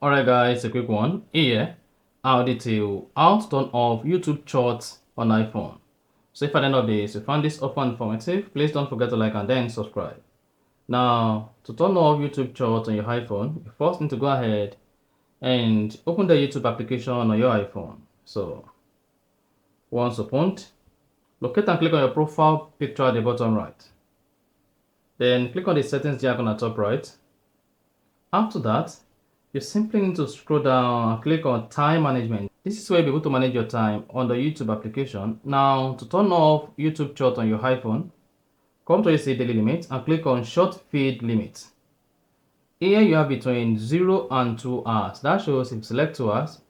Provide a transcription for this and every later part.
Alright guys, a quick one. Here, I'll detail how to turn off YouTube Shorts on iPhone. So if at the end of this you found this offer informative, please don't forget to like and then subscribe. Now, to turn off YouTube Shorts on your iPhone, you first need to go ahead and open the YouTube application on your iPhone. So, once opened, locate and click on your profile picture at the bottom right. Then click on the settings icon at top right. After that, you simply need to scroll down and click on time management. This is where you'll be able to manage your time on the YouTube application. Now, to turn off YouTube Short on your iPhone, come to your daily limit and click on short feed limit. Here you have between 0 and 2 hours. That shows if you select 2 hours,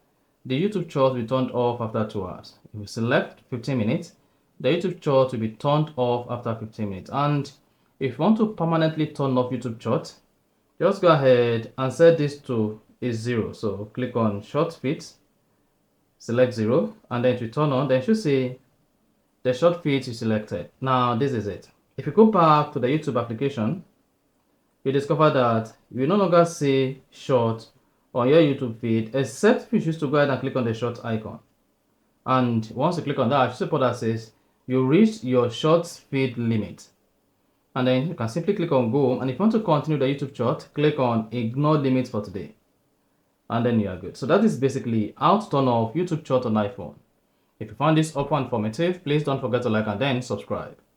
the YouTube Short will be turned off after 2 hours. If you select 15 minutes, the YouTube Short will be turned off after 15 minutes. And if you want to permanently turn off YouTube Short, just go ahead and set this to a 0. So click on short feeds, select 0, and then to turn on, then you should see the short feeds you selected. Now this is it. If you go back to the YouTube application, you discover that you no longer see short on your YouTube feed, except if you choose to go ahead and click on the short icon. And once you click on that, you see what that says, you reached your short feed limit. And then you can simply click on go, and if you want to continue the YouTube Short, click on ignore limits for today, and then you are good. So that is basically how to turn off YouTube Short on iPhone. If you found this offer informative, please don't forget to like and then subscribe.